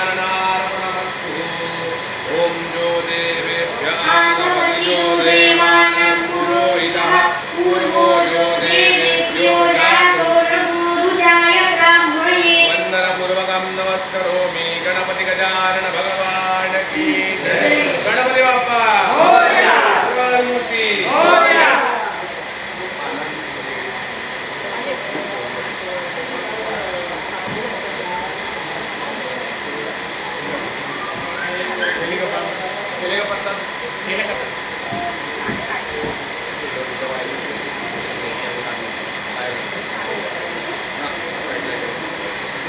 गजाननार्पणमस्तु। ओम जो देवेभ्यः आगमयो देवानां पुरोहितः पूर्वो जो देवेभ्यो जातो नमोरुजाय ब्राह्मणे। वंदनपूर्वकं नमस्करोमि गणपति गजानन भगवान की जय। गणपति बाप्पा मोरया। मूर्ति मोरया।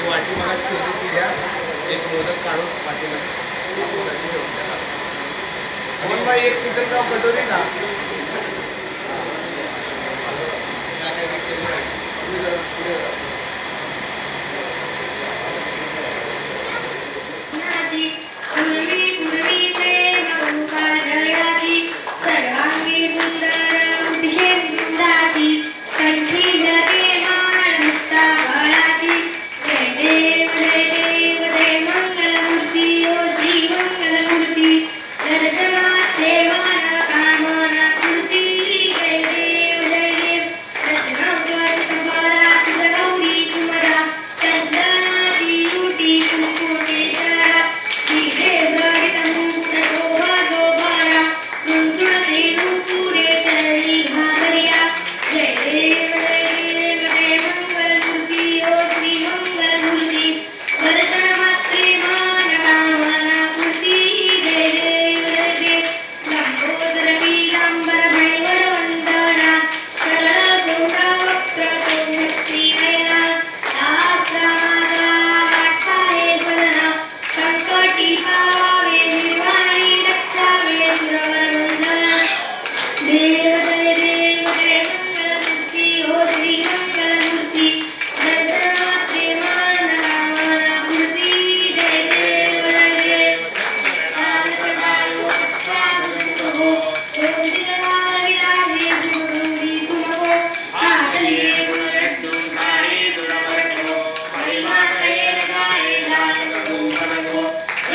वाटी मला छोटी द्या, एक मोदक काढून वाटीमध्ये बाई एक पितळगाव कटोरी का सर्वांगी सुंदर दिशेंदुराची कंठी जगे मानता बाळाची जय देव जय मंगलमूर्ती ओ श्री मंगलमूर्ती दर्शनाचे मान कामना मूर्ती जय देव रत्नावली तुम्हारा तुझ गौरी तुम्हारा चंदनाची युटी कुंकुमेश्वरा धीरे गडित मुक्त शोभा शोभारा मुंजुळते नूपुरे चरणी घागरिया जय देव जय मंगलमूर्ती ओ श्री मंगलमूर्ती दर्शन मात्रे मान कामना मूर्ती जय देव लंबोदर पीतांबर मणिवर वंदना सरळ सोहळा वक्र मुक्ती नयना सहस्रमाला वाटाळे फलना संकटी पावावे निर्वाणी रक्षावे सुरवर वंदना देव जय मंगलमूर्ती ओ श्री मंगलमूर्ती दर्शन मात्रे मान कामना मूर्ती जय देव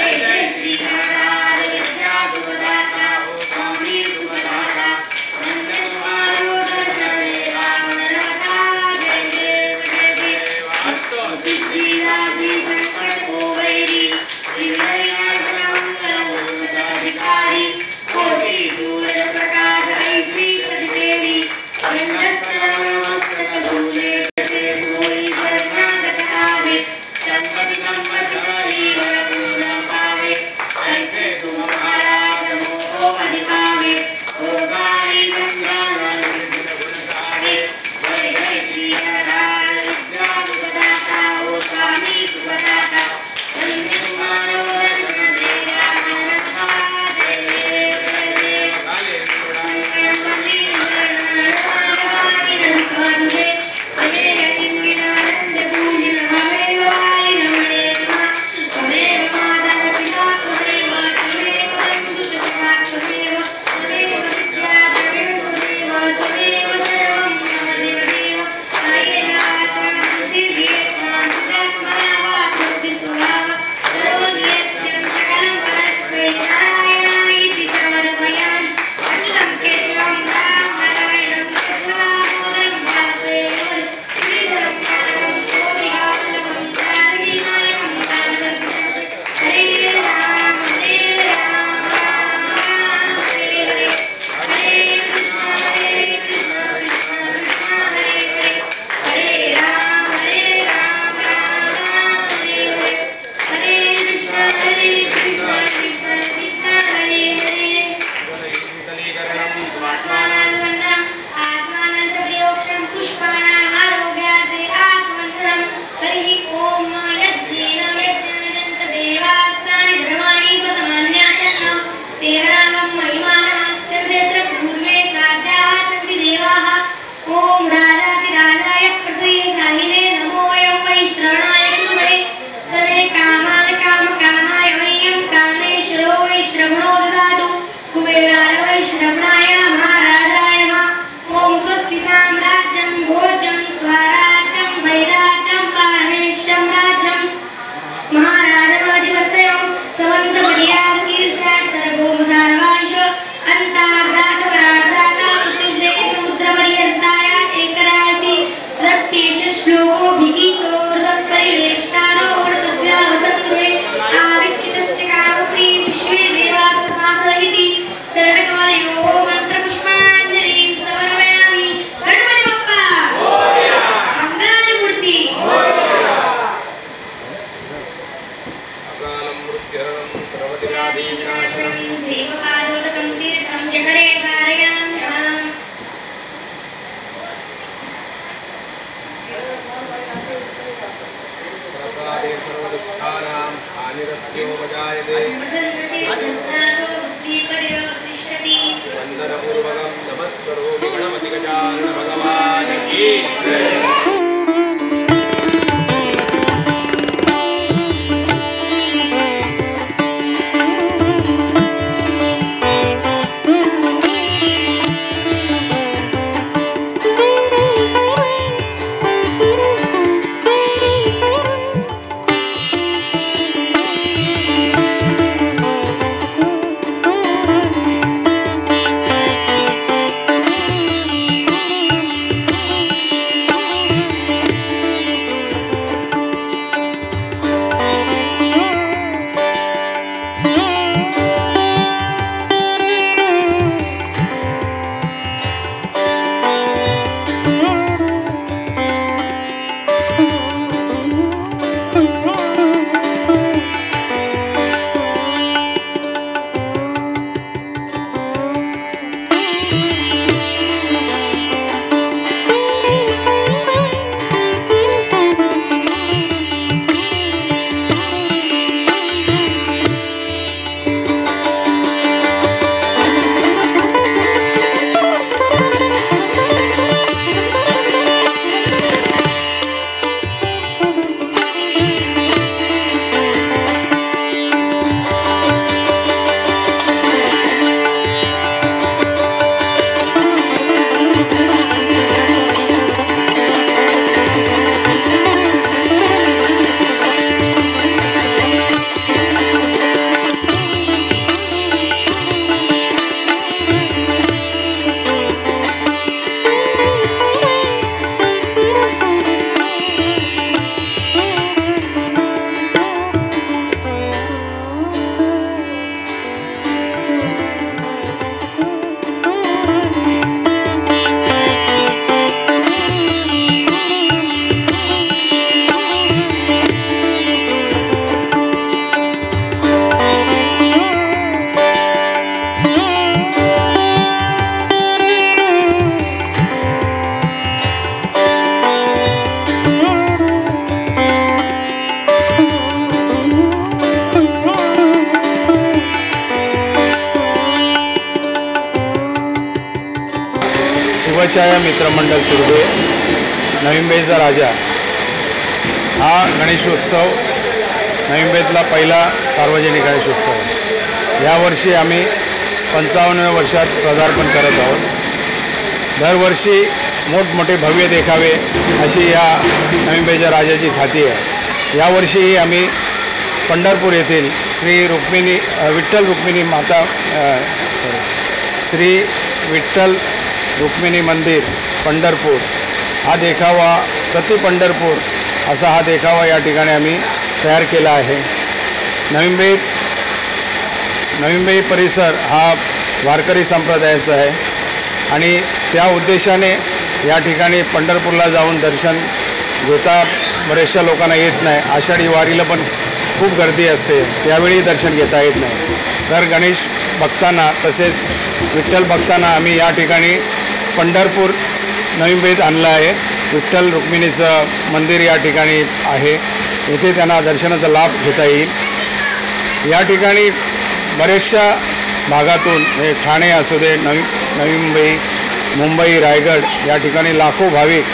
जय श्री शरणं सर्वविघ्नाधिविनाशनं देवपादोदकं तीर्थं जठरे धारयाम्यहम् प्रसादे सर्वदुःखानां हानिरस्योपजायते सर्वसिद्धिनाशो बुद्धिपर्यतिष्ठति वन्दनपूर्वकं नमस्करोमि गणपति गजानन भगवान् की जय। शिवछाया मित्रमंडळ तुर्भे नवी मुंबईचा राजा हा गणेशोत्सव नवी मुंबईतला पहिला सार्वजनिक गणेशोत्सव आहे। यावर्षी आम्ही 55व्या वर्षात पदार्पण करत आहोत। दरवर्षी मोठमोठे भव्य देखावे अशी या नवी मुंबईच्या राजाची ख्याती आहे। यावर्षीही आम्ही पंढरपूर येथील विठ्ठल रुक्मिणी मंदिर पंढरपूर हा देखावा प्रति पंढरपूर असा हा देखावा या ठिकाणी आम्ही तयार केला आहे। नवी मुंबई परिसर हा वारकरी संप्रदायाचा आहे आणि त्या उद्देशाने या ठिकाणी पंढरपूरला जाऊन दर्शन घेता बऱ्याचशा लोकांना येत नाही। आषाढी वारीला पण खूप गर्दी असते, त्यावेळी दर्शन घेता येत नाही। तर गणेश भक्तांना तसेच विठ्ठल भक्तांना आम्ही या ठिकाणी पंढरपूर नवी मुंबईत आणलं आहे। विठ्ठल रुक्मिणीचं मंदिर या ठिकाणी आहे, येथे त्यांना दर्शनाचा लाभ घेता येईल। या ठिकाणी बऱ्याचशा भागातून ठाणे असू दे, नवी मुंबई, मुंबई, रायगड या ठिकाणी लाखो भाविक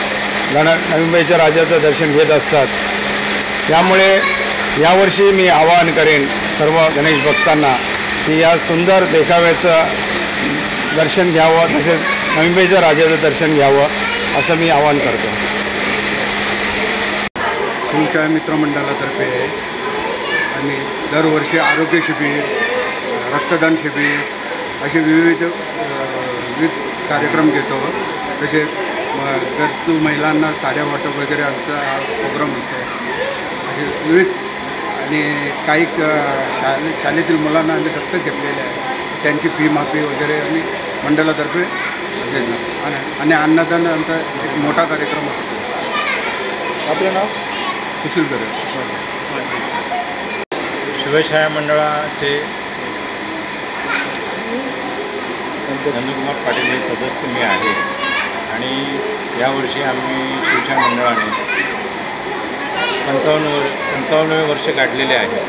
नवी मुंबईच्या राजाचं दर्शन घेत असतात। त्यामुळे यावर्षी मी आवाहन करेन सर्व गणेश भक्तांना की या सुंदर देखाव्याचं दर्शन घ्यावं, तसेच नवी मुंबईच्या राजाचं दर्शन घ्यावं असं मी आवाहन करतो। शिवछाया मित्रमंडळातर्फे आम्ही दरवर्षी आरोग्य शिबिर, रक्तदान शिबिर असे विविध कार्यक्रम घेतो। तसेच गरजू महिलांना साड्या वाटप वगैरे आमचा हा प्रोग्राम असतो। असे विविध आणि काही शाळेतील मुलांना आम्ही दत्तक घेतलेले आहे, त्यांची फी माफी वगैरे आम्ही मंडळातर्फे घेतो आणि अन्नदान आमचा एक मोठा कार्यक्रम असतो। आपलं नाव? सुशील गरे। शिवछाया मंडळाचे नंदकुमार पाटील हे सदस्य मी आहे आणि यावर्षी आम्ही शिवछाया मंडळाने 55 वर्ष गाठलेले आहे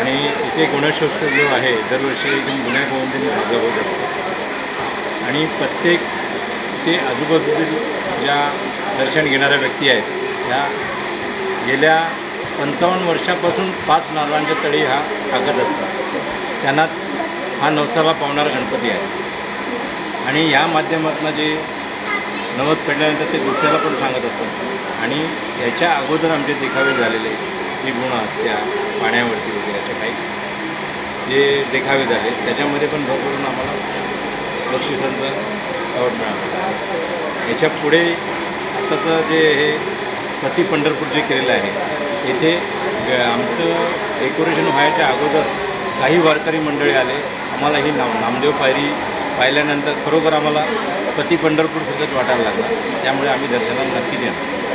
आणि इथे गणेशोत्सव जो आहे दरवर्षी एकदम गुन्ह्या गोविंदाने साजरा होत असतो आणि प्रत्येक ते आजूबाजूतील ज्या दर्शन घेणाऱ्या व्यक्ती आहेत त्या गेल्या 55 वर्षापासून 5 नारळांच्या तळी हा टाकत असतात. त्यांना हा नवसाला पावणारा गणपती आहे आणि या माध्यमातून जे नवस पेटल्यानंतर ते दुसऱ्याला पण सांगत असतात आणि याच्या अगोदर आमचे देखावे झालेले जी गुणहत्या पाण्यावरती वगैरे असे काही जे देखावे झाले त्याच्यामध्ये पण भरपूर आम्हाला बक्षिसांचा सवड मिळाला. याच्या पुढे आताचं जे हे प्रति पंढरपूर जे केलेलं आहे येथे आमचं डेकोरेशन व्हायच्या अगोदर काही वारकरी मंडळी आले. आम्हाला ही नामदेव पायरी पाहिल्यानंतर खरोखर आम्हाला प्रति पंढरपूर सगळंच वाटायला लागला. त्यामुळे आम्ही दर्शनाला नक्कीच येणार.